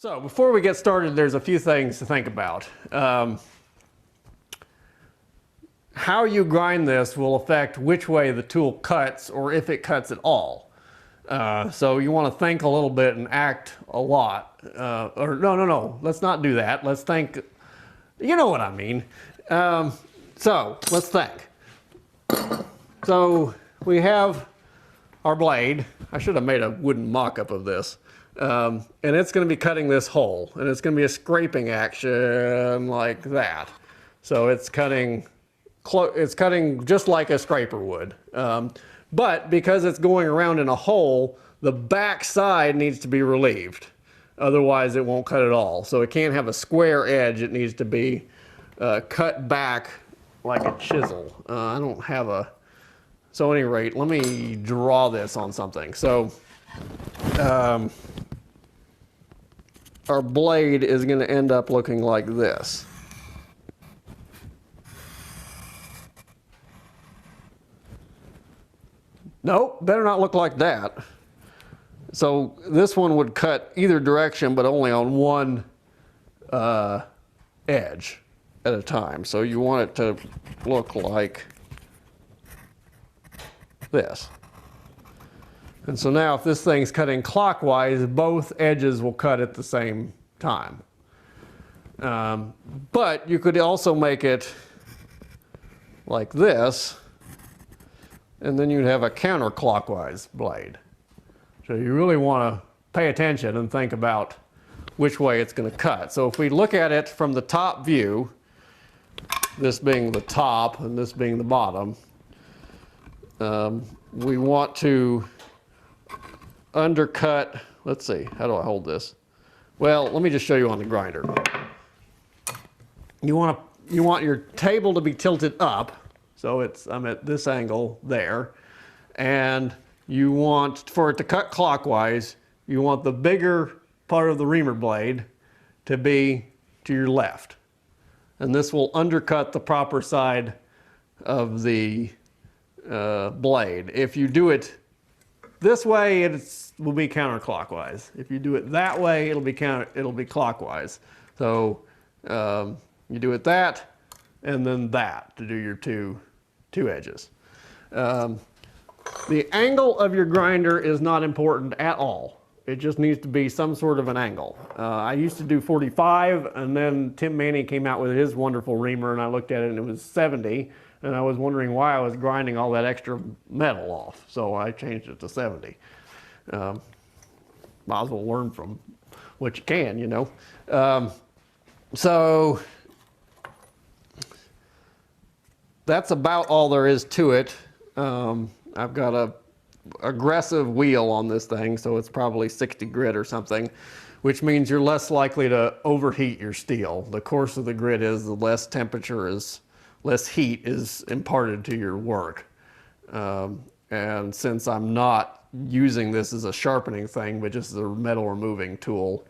So before we get started, there's a few things to think about. How you grind this will affect which way the tool cuts or if it cuts at all. So you want to think a little bit and act a lot. No, let's not do that. Let's think, you know what I mean. So let's think. So we have our blade. I should have made a wooden mock-up of this. And it's going to be cutting this hole, and it's going to be a scraping action like that. So it's cutting just like a scraper would. But because it's going around in a hole, the back side needs to be relieved. Otherwise it won't cut at all. So it can't have a square edge. It needs to be cut back like a chisel. I don't have a... So at any rate, let me draw this on something. So our blade is going to end up looking like this. Nope, better not look like that. So this one would cut either direction, but only on one edge at a time. So you want it to look like this. And so now if this thing's cutting clockwise, both edges will cut at the same time. But you could also make it like this, and then you'd have a counterclockwise blade. So you really want to pay attention and think about which way it's going to cut. So if we look at it from the top view, this being the top and this being the bottom, we want to undercut. Let's see, how do I hold this? Well, let me just show you on the grinder. You want your table to be tilted up, so I'm at this angle there, and you want for it to cut clockwise. You want the bigger part of the reamer blade to be to your left, and this will undercut the proper side of the blade. If you do it this way, it will be counterclockwise. If you do it that way, it'll be clockwise. So you do it that, and then that to do your two edges. The angle of your grinder is not important at all. It just needs to be some sort of an angle. I used to do 45, and then Tim Manny came out with his wonderful reamer, and I looked at it, and it was 70. And I was wondering why I was grinding all that extra metal off. So I changed it to 70. Might as well learn from what you can, you know. So that's about all there is to it. I've got a aggressive wheel on this thing, so it's probably 60 grit or something, which means you're less likely to overheat your steel. The coarser the grit is, the less heat is imparted to your work. And since I'm not using this as a sharpening thing, but just as a metal removing tool,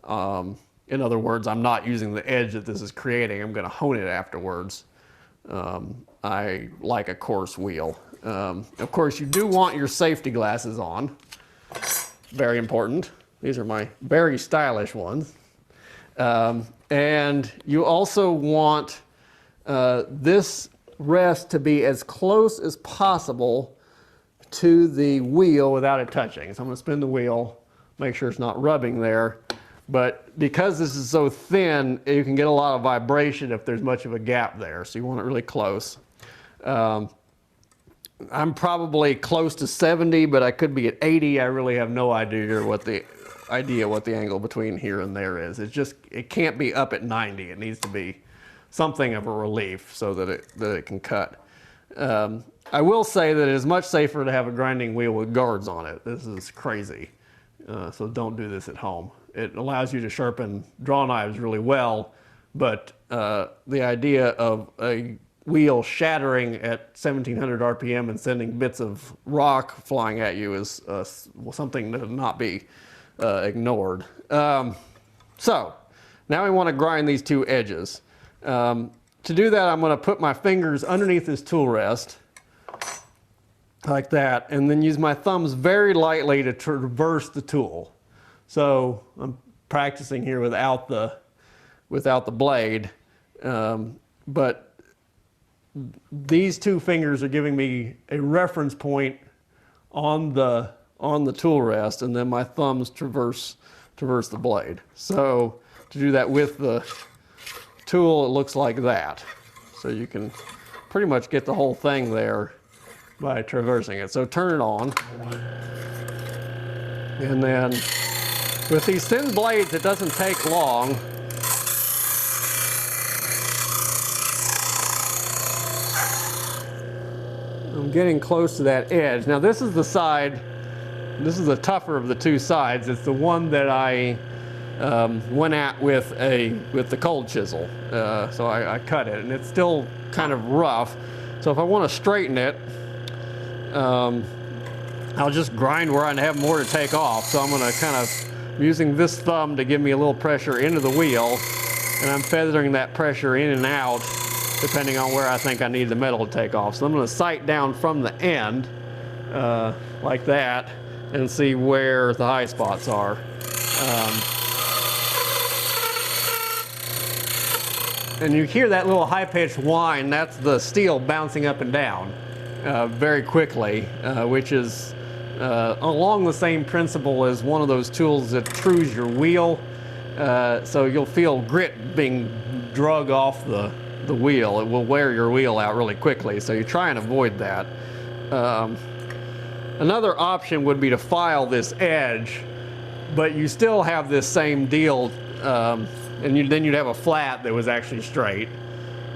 in other words, I'm not using the edge that this is creating. I'm going to hone it afterwards. I like a coarse wheel. Of course, you do want your safety glasses on. Very important. These are my very stylish ones. And you also want this rest to be as close as possible to the wheel without it touching. So I'm going to spin the wheel, make sure it's not rubbing there. But because this is so thin, you can get a lot of vibration if there's much of a gap there. So you want it really close. I'm probably close to 70, but I could be at 80. I really have no idea what the angle between here and there is. It can't be up at 90. It needs to be something of a relief so that it can cut. I will say that it is much safer to have a grinding wheel with guards on it. This is crazy. So don't do this at home. It allows you to sharpen draw knives really well, but the idea of a wheel shattering at 1700 RPM and sending bits of rock flying at you is something to not be ignored. So now we want to grind these two edges. To do that, I'm going to put my fingers underneath this tool rest like that, and then use my thumbs very lightly to traverse the tool. So I'm practicing here without the blade. But these two fingers are giving me a reference point on the tool rest, and then my thumbs traverse the blade. So to do that with the tool, it looks like that. So you can pretty much get the whole thing there by traversing it. So turn it on. And then with these thin blades, it doesn't take long. I'm getting close to that edge. Now this is the side, this is the tougher of the two sides. It's the one that I went at with the cold chisel. So I cut it, and it's still kind of rough. So if I want to straighten it, I'll just grind where I have more to take off. So I'm going to kind of using this thumb to give me a little pressure into the wheel, and I'm feathering that pressure in and out depending on where I think I need the metal to take off. So I'm going to sight down from the end like that and see where the high spots are. And you hear that little high-pitched whine. That's the steel bouncing up and down very quickly, which is along the same principle as one of those tools that trues your wheel. So you'll feel grit being drug off the wheel. It will wear your wheel out really quickly, so you try and avoid that. Another option would be to file this edge, but you still have this same deal, and then you'd have a flat that was actually straight.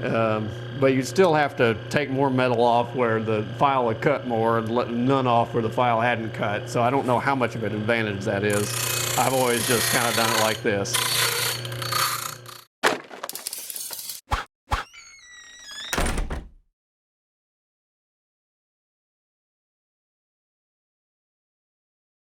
But you'd still have to take more metal off where the file had cut more and let none off where the file hadn't cut. So I don't know how much of an advantage that is. I've always just kind of done it like this.